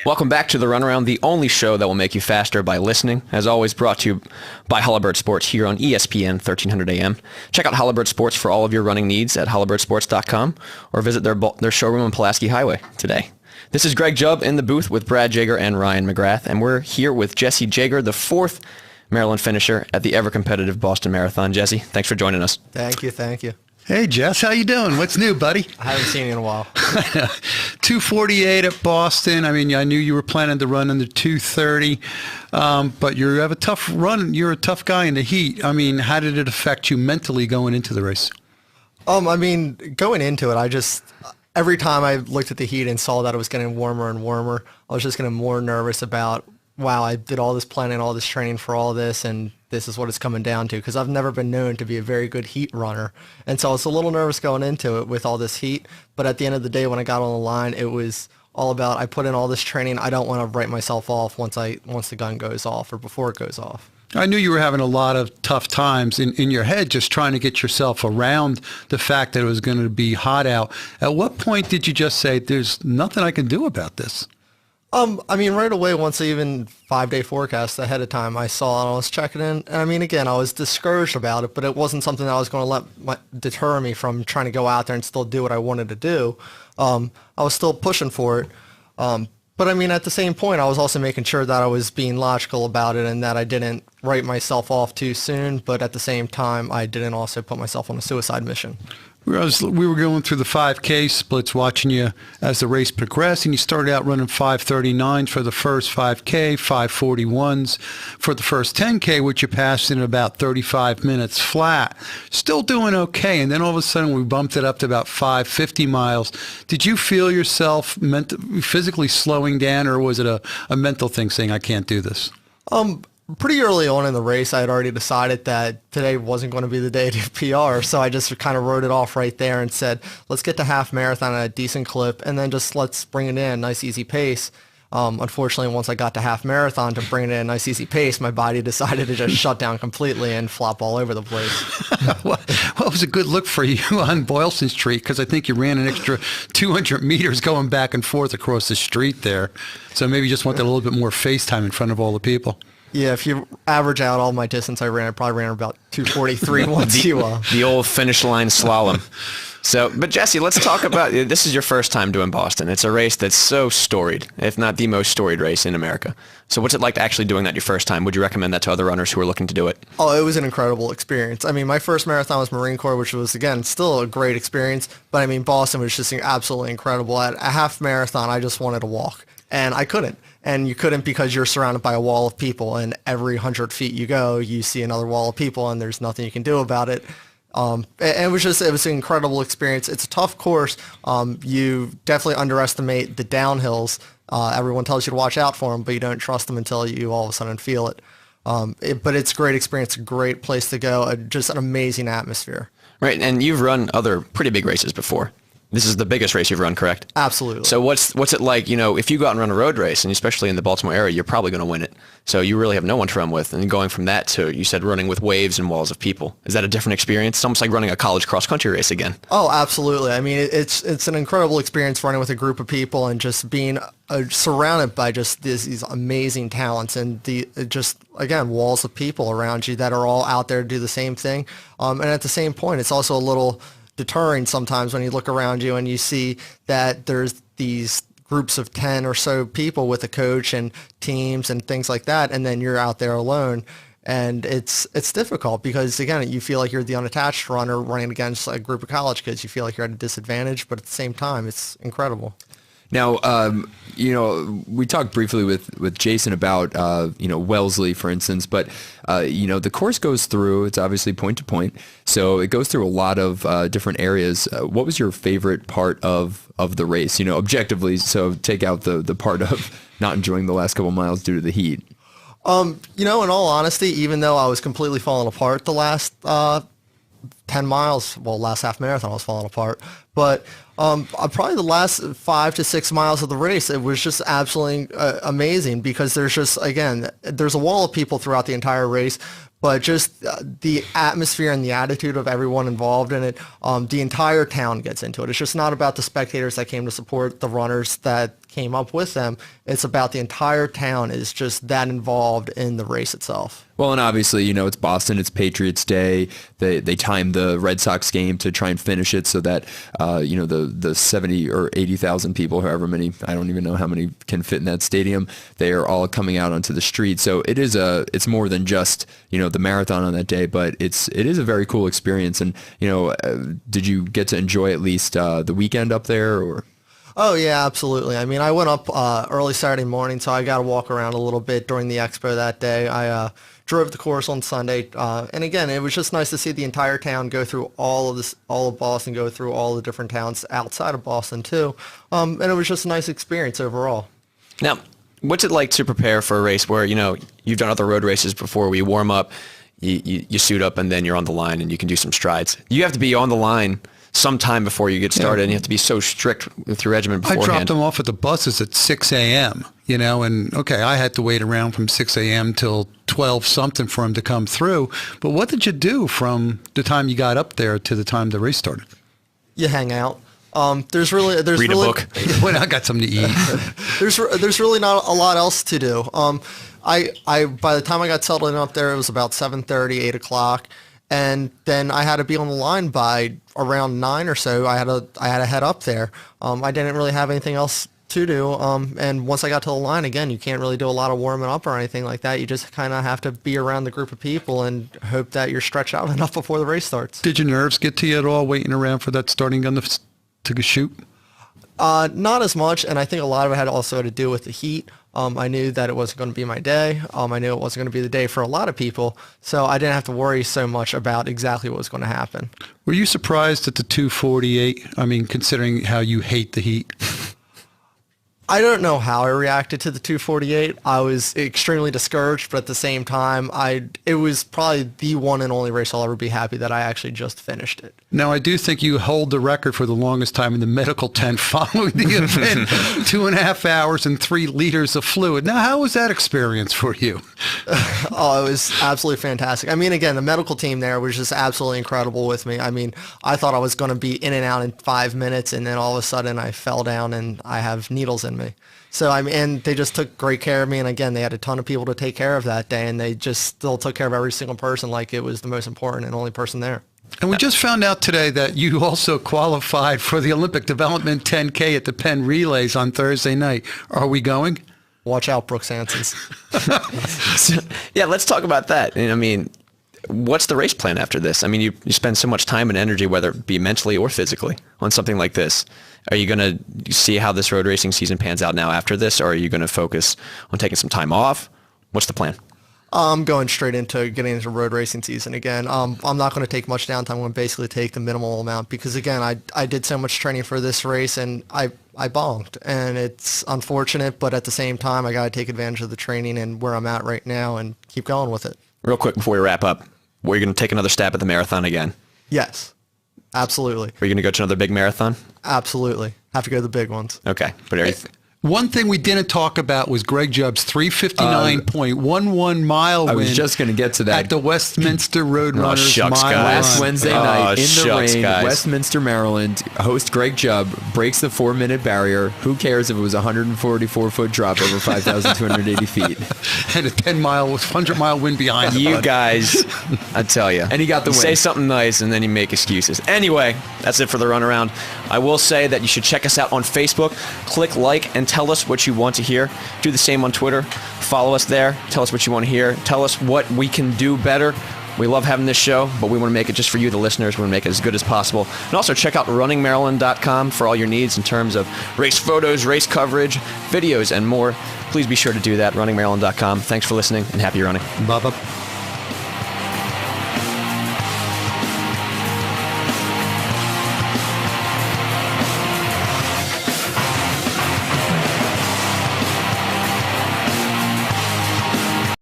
Welcome back to the Runaround, the only show that will make you faster by listening. As always, brought to you by Halliburton Sports here on ESPN 1300 AM. Check out Halliburton Sports for all of your running needs at halliburtonsports.com or visit their showroom on Pulaski Highway today. This is Greg Jubb in the booth with Brad Jaeger and Ryan McGrath, and we're here with Jesse Jaeger, the fourth Maryland finisher at the ever-competitive Boston Marathon. Jesse, thanks for joining us. Thank you, thank you. Hey, Jess, how you doing? What's new, buddy? I haven't seen you in a while. 2:48 at Boston. I mean, I knew you were planning to run under 2:30, but you have a tough run. You're a tough guy in the heat. I mean, how did it affect you mentally going into the race? I mean, going into it, every time I looked at the heat and saw that it was getting warmer and warmer, I was just getting more nervous about, wow, I did all this planning, all this training for all this, and this is what it's coming down to, because I've never been known to be a very good heat runner. And so I was a little nervous going into it with all this heat, but at the end of the day, when I got on the line, it was all about, I put in all this training, I don't want to write myself off once the gun goes off or before it goes off. I knew you were having a lot of tough times in your head just trying to get yourself around the fact that it was going to be hot out. At what point did you just say, there's nothing I can do about this? I mean, right away, once even 5-day forecast ahead of time, I saw it and I was checking in. And I mean, again, I was discouraged about it, but it wasn't something that I was going to deter me from trying to go out there and still do what I wanted to do. I was still pushing for it. But I mean, at the same point, I was also making sure that I was being logical about it and that I didn't write myself off too soon. But at the same time, I didn't also put myself on a suicide mission. We were going through the 5K splits, watching you as the race progressed, and you started out running 5:39 for the first 5K, 5:41s for the first 10K, which you passed in about 35 minutes flat. Still doing okay, and then all of a sudden we bumped it up to about 550 miles. Did you feel yourself physically slowing down, or was it a mental thing saying, I can't do this? Pretty early on in the race, I had already decided that today wasn't going to be the day to PR, so I just kind of wrote it off right there and said, let's get to half marathon at a decent clip, and then just let's bring it in a nice, easy pace. Unfortunately, once I got to half marathon to bring it in a nice, easy pace, my body decided to just shut down completely and flop all over the place. Well, it was a good look for you on Boylston Street, because I think you ran an extra 200 meters going back and forth across the street there. So maybe you just wanted a little bit more face time in front of all the people. Yeah, if you average out all my distance I probably ran about 2:43 once the old finish line slalom. So, but Jesse, let's talk about, this is your first time doing Boston. It's a race that's so storied, if not the most storied race in America. So what's it like to actually doing that your first time? Would you recommend that to other runners who are looking to do it? Oh, it was an incredible experience. I mean, my first marathon was Marine Corps, which was, again, still a great experience. But I mean, Boston was just absolutely incredible. At a half marathon, I just wanted to walk, and I couldn't. And you couldn't because you're surrounded by a wall of people, and every 100 feet you go, you see another wall of people, and there's nothing you can do about it. And it was an incredible experience. It's a tough course. You definitely underestimate the downhills. Everyone tells you to watch out for them, but you don't trust them until you all of a sudden feel it. But it's a great experience, a great place to go, just an amazing atmosphere. Right, and you've run other pretty big races before. This is the biggest race you've run, correct? Absolutely. So what's it like, if you go out and run a road race, and especially in the Baltimore area, you're probably going to win it. So you really have no one to run with. And going from that to, you said, running with waves and walls of people. Is that a different experience? It's almost like running a college cross-country race again. Oh, absolutely. I mean, it's an incredible experience running with a group of people and just being surrounded by just these amazing talents and again, walls of people around you that are all out there to do the same thing. And at the same point, it's also a little deterring sometimes when you look around you and you see that there's these groups of 10 or so people with a coach and teams and things like that, and then you're out there alone, and it's difficult because, again, you feel like you're the unattached runner running against a group of college kids. You feel like you're at a disadvantage, but at the same time, it's incredible. Now, we talked briefly with Jason about, Wellesley, for instance, but, the course goes through, it's obviously point to point, so it goes through a lot of different areas. What was your favorite part of the race, objectively, so take out the part of not enjoying the last couple miles due to the heat? In all honesty, even though I was completely falling apart the last 10 miles, last half marathon I was falling apart, but probably the last 5 to 6 miles of the race, it was just absolutely amazing because there's just, again, there's a wall of people throughout the entire race, but just the atmosphere and the attitude of everyone involved in it, the entire town gets into it. It's just not about the spectators that came to support the runners that came up with them. It's about the entire town is just that involved in the race itself. Well, and obviously, it's Boston, it's Patriots Day. They timed the Red Sox game to try and finish it so that, the 70 or 80,000 people, however many, I don't even know how many can fit in that stadium, they are all coming out onto the street. So it's more than just, the marathon on that day, but it is a very cool experience. And, did you get to enjoy at least the weekend up there, or? Oh, yeah, absolutely. I mean, I went up early Saturday morning, so I got to walk around a little bit during the expo that day. I drove the course on Sunday, and again, it was just nice to see the entire town go through all of Boston, go through all the different towns outside of Boston, too, and it was just a nice experience overall. Now, what's it like to prepare for a race where, you've done other road races before where you warm up, you suit up, and then you're on the line and you can do some strides? You have to be on the line sometime before you get started, and you have to be so strict with your regimen beforehand. I dropped them off at the buses at 6 a.m., and okay, I had to wait around from 6 a.m. till 12 something for them to come through. But what did you do from the time you got up there to the time the race started? You hang out. There's read a book. Well, I got something to eat. There's really not a lot else to do. I by the time I got settled in up there, it was about 7:30, 8 o'clock. And then I had to be on the line by around 9 or so. I had to head up there. I didn't really have anything else to do. And once I got to the line, again, you can't really do a lot of warming up or anything like that. You just kind of have to be around the group of people and hope that you're stretched out enough before the race starts. Did your nerves get to you at all waiting around for that starting gun to shoot? Not as much, and I think a lot of it had also to do with the heat. I knew that it wasn't going to be my day. I knew it wasn't going to be the day for a lot of people, so I didn't have to worry so much about exactly what was going to happen. Were you surprised at the 2:48? I mean, considering how you hate the heat. I don't know how I reacted to the 2:48. I was extremely discouraged, but at the same time, it was probably the one and only race I'll ever be happy that I actually just finished it. Now, I do think you hold the record for the longest time in the medical tent following the event, 2.5 hours and 3 liters of fluid. Now, how was that experience for you? Oh, it was absolutely fantastic. I mean, again, the medical team there was just absolutely incredible with me. I mean, I thought I was going to be in and out in 5 minutes, and then all of a sudden I fell down and I have needles in me. So, I mean, and they just took great care of me. And again, they had a ton of people to take care of that day, and they just still took care of every single person like it was the most important and only person there. And we just found out today that you also qualified for the Olympic Development 10K at the Penn Relays on Thursday night. Are we going? Watch out, Brooks Hansons. Yeah, let's talk about that. And I mean, what's the race plan after this? I mean, you spend so much time and energy, whether it be mentally or physically, on something like this. Are you going to see how this road racing season pans out now after this, or are you going to focus on taking some time off? What's the plan? I'm going straight into getting into road racing season again. I'm not going to take much downtime. I'm going to basically take the minimal amount because, again, I did so much training for this race, and I bonked. And it's unfortunate, but at the same time, I got to take advantage of the training and where I'm at right now and keep going with it. Real quick before we wrap up, were you going to take another stab at the marathon again? Yes, absolutely. Are you going to go to another big marathon? Absolutely. Have to go to the big ones. Okay. But are you One thing we didn't talk about was Greg Jubb's 3:59.11 mile win. I was just going to get to that. At the Westminster Roadrunners Mile guys. Run. Last Wednesday night in the rain, guys. Westminster, Maryland, host Greg Jubb breaks the 4-minute barrier. Who cares if it was a 144-foot drop over 5,280 feet? And a 100-mile win behind him. You guys, I tell you. And he got the You win. say something nice and then you make excuses. Anyway, that's it for the runaround. I will say that you should check us out on Facebook. Click like and tell us what you want to hear. Do the same on Twitter. Follow us there. Tell us what you want to hear. Tell us what we can do better. We love having this show, but we want to make it just for you, the listeners. We want to make it as good as possible. And also check out runningmaryland.com for all your needs in terms of race photos, race coverage, videos, and more. Please be sure to do that, runningmaryland.com. Thanks for listening, and happy running. Bye-bye.